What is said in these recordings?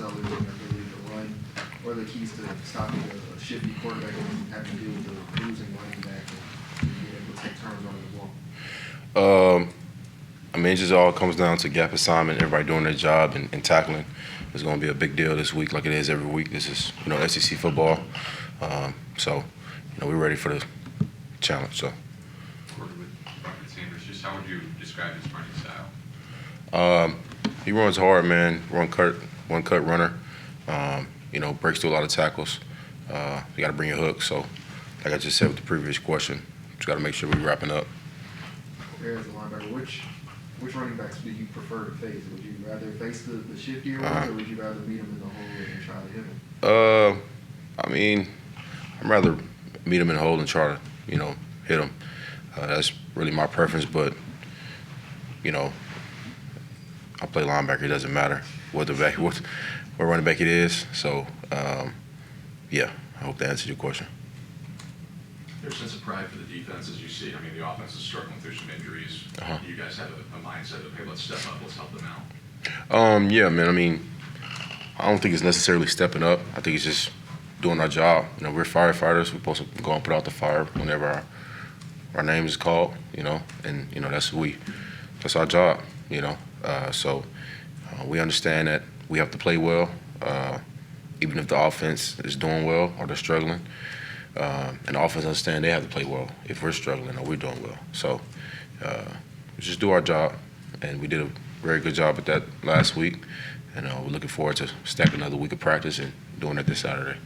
excel in their ability to run? What are the keys to stopping a shifty quarterback and having to deal with the losing running back and being able to take turns running the ball? I mean, it just all comes down to gap assignment, everybody doing their job, and tackling is going to be a big deal this week like it is every week. This is, SEC football. So, we're ready for the challenge. So. Just how would you describe his running style? He runs hard, man. One cut runner. Breaks through a lot of tackles. You got to bring your hook. So, like I just said with the previous question, just got to make sure we're wrapping up. As a linebacker, which running backs do you prefer to face? Would you rather face the shiftier ones, or would you rather meet him in the hole and try to hit him? I mean, I'd rather meet him in the hole and try to, hit him. That's really my preference, but, I play linebacker. It doesn't matter what running back it is. So, yeah, I hope that answered your question. There's a sense of pride for the defense as you see. I mean, the offense is struggling through some injuries. You guys have a mindset of, hey, let's step up, let's help them out. Yeah, man. I mean, I don't think it's necessarily stepping up. I think it's just doing our job. We're firefighters. We're supposed to go and put out the fire whenever our name is called, and, that's our job, So we understand that we have to play well, even if the offense is doing well or they're struggling. And the offense understand they have to play well if we're struggling or we're doing well. So we just do our job, and we did a very good job at that last week. And we're looking forward to stacking another week of practice and doing it this Saturday.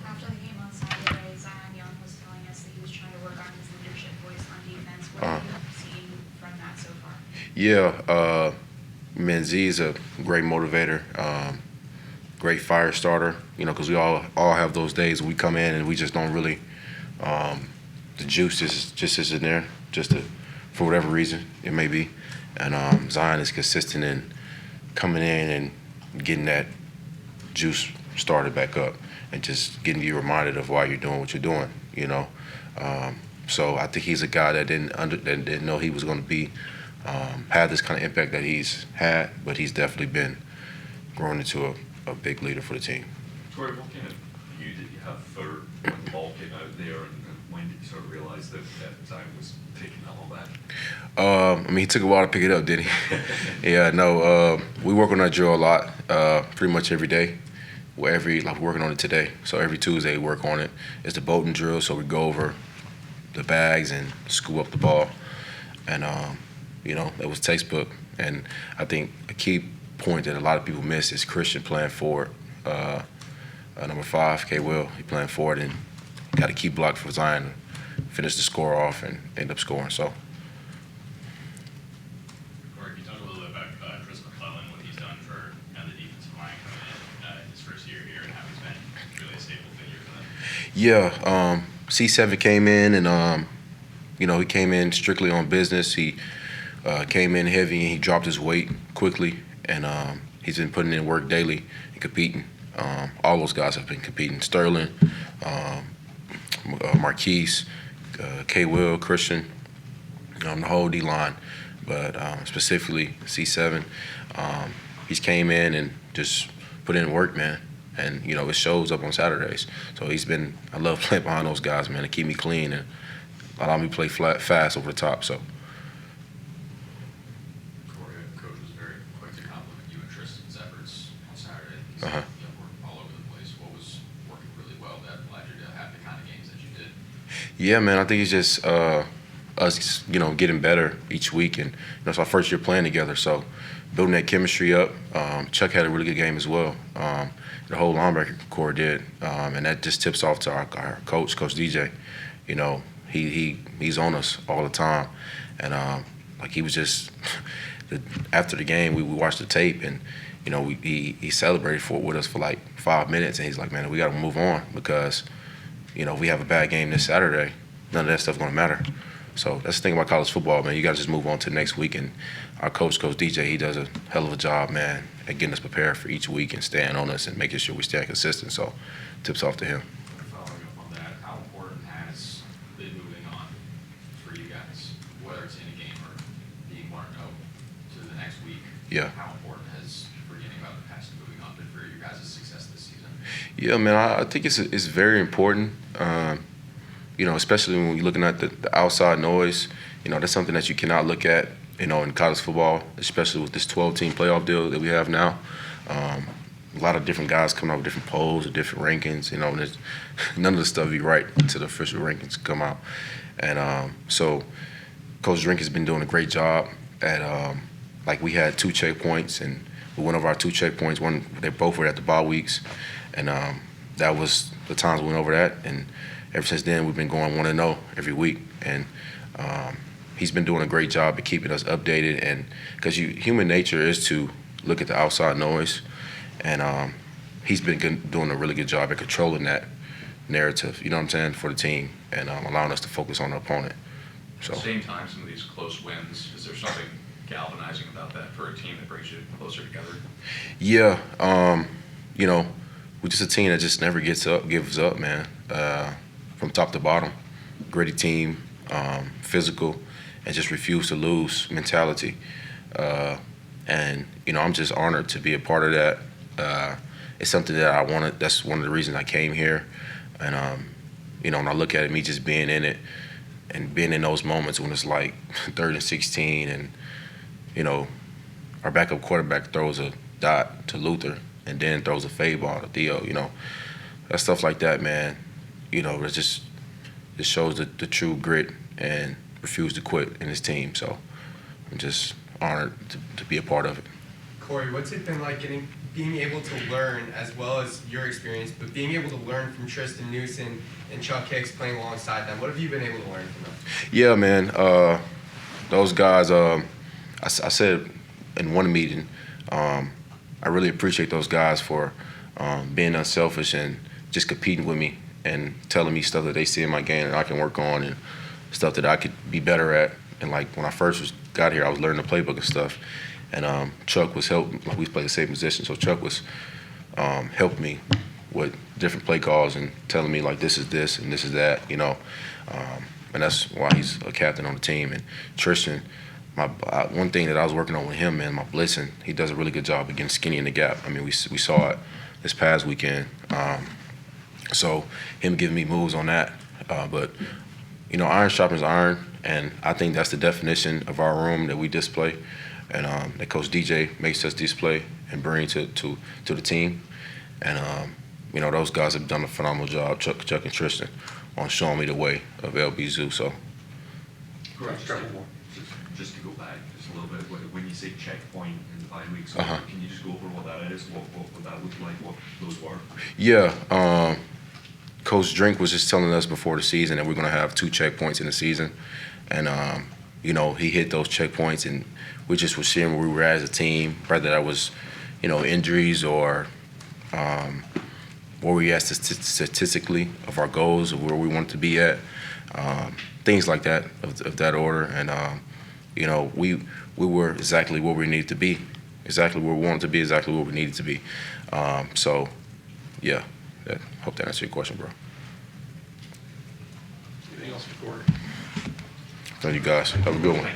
After the game on Saturday, Zion Young was telling us that he was trying to work on his leadership voice on defense. What have you seen from that so far? Yeah, man, Z is a great motivator, great fire starter, because we all have those days we come in and we just don't really, the juice just isn't there, for whatever reason it may be. And Zion is consistent in coming in and getting that juice started back up and just getting you reminded of why you're doing what you're doing, So I think he's a guy that didn't know he was going to be had this kind of impact that he's had, but he's definitely been growing into a big leader for the team. Troy, what kind of view did you have for when the ball came out there, and when did you sort of realize that Zion was taking all that? I mean, he took a while to pick it up, did he? Yeah, no, we work on that drill a lot, pretty much every day. We're working on it today. So every Tuesday we work on it. It's the Bolton drill, so we go over the bags and scoop up the ball. And, it was textbook. And I think a key point that a lot of people miss is Christian playing forward. Number 5, K. Will, he playing forward and got a key block for Zion to finish the score off and end up scoring. So. Corey, can you talk a little bit about Chris McClellan, what he's done for the defensive line coming in his first year here, and how he's been really a staple figure for them? Yeah, C7 came in and, he came in strictly on business. He came in heavy and he dropped his weight quickly, and he's been putting in work daily and competing. All those guys have been competing. Sterling, Marquise, K. Will, Christian, the whole D-line. But specifically C7, he's came in and just put in work, man. And, it shows up on Saturdays. So I love playing behind those guys, man. They keep me clean and allow me to play fast over the top. So. Corey, the coach was very quick to compliment you and Tristan's efforts on Saturday. He's Uh-huh. working all over the place. What was working really well that allowed you to have the kind of games that you did? Yeah, man, I think it's just us, getting better each week. And it's our first year playing together, so building that chemistry up. Chuck had a really good game as well. The whole linebacker core did, and that just tips off to our coach, Coach DJ. He's on us all the time, and he was just after the game we watched the tape, and he celebrated with us for like 5 minutes, and he's like, man, we got to move on because if we have a bad game this Saturday, none of that stuff's gonna matter. So that's the thing about college football, man. You got to just move on to the next week. And our coach, Coach DJ, he does a hell of a job, man, at getting us prepared for each week and staying on us and making sure we stay consistent. So tips off to him. Following up on that, how important has been moving on for you guys, whether it's in a game or being 1-0 to the next week? Yeah. How important has forgetting about the past and moving on been Yeah, man, I think it's very important. You know, especially when you're looking at the outside noise. You know, that's something that you cannot look at. You know, in college football, especially with this 12-team playoff deal that we have now. A lot of different guys coming out with different polls or different rankings. You know, and none of the stuff be right until the official rankings come out. And so, Coach Drink has been doing a great job at. Like we had 2 checkpoints, and we went over our 2 checkpoints. They both were at the bye weeks, and that was the times we went over that. And ever since then, we've been going 1-0 every week. And he's been doing a great job at keeping us updated. And because human nature is to look at the outside noise, and he's been doing a really good job at controlling that narrative. You know what I'm saying, for the team, and allowing us to focus on the opponent. So. At the same time, some of these close wins, is there something galvanizing about that for a team that brings you closer together? Yeah, you know, we're just a team that just never gives up, man. From top to bottom, gritty team, physical, and just refuse to lose mentality. And you know, I'm just honored to be a part of that. It's something that I wanted. That's one of the reasons I came here. And you know, when I look at it, me just being in it and being in those moments when it's like 3rd and 16, and you know, our backup quarterback throws a dot to Luther and then throws a fade ball to Theo, you know. That stuff like that, man, you know, it shows the true grit and refuse to quit in his team. So I'm just honored to be a part of it. Corey, what's it been like being able to learn, as well as your experience, but being able to learn from Tristan Newsom and Chuck Hicks playing alongside them? What have you been able to learn from them? Yeah, man, those guys, I said in one meeting, I really appreciate those guys for being unselfish and just competing with me and telling me stuff that they see in my game that I can work on, and stuff that I could be better at. And like when I first got here, I was learning the playbook and stuff. And Chuck was helping. Like we play the same position, so Chuck was helping me with different play calls and telling me like this is this and this is that, you know. And that's why he's a captain on the team. And Tristan, one thing that I was working on with him, man, my blitzing, he does a really good job of getting skinny in the gap. I mean, we saw it this past weekend. So him giving me moves on that. But, you know, iron sharpens iron, and I think that's the definition of our room that we display, and that Coach DJ makes us display and bring to the team. And, you know, those guys have done a phenomenal job, Chuck and Tristan, on showing me the way of LB Zoo. So. Correct. Just to go back just a little bit, when you say checkpoint in the 5 weeks, Uh-huh. can you just go over what that is, what that looked like, what those were? Yeah, Coach Drink was just telling us before the season that we're going to have 2 checkpoints in the season. And, you know, he hit those checkpoints, and we just were seeing where we were at as a team, whether that was, you know, injuries or where we at statistically of our goals or where we want to be at, things like that, of that order. And, you know, we were exactly where we needed to be, exactly where we wanted to be, exactly where we needed to be. So, yeah, hope that answers your question, bro. Anything else for Corey? Thank you, guys. Have a good one.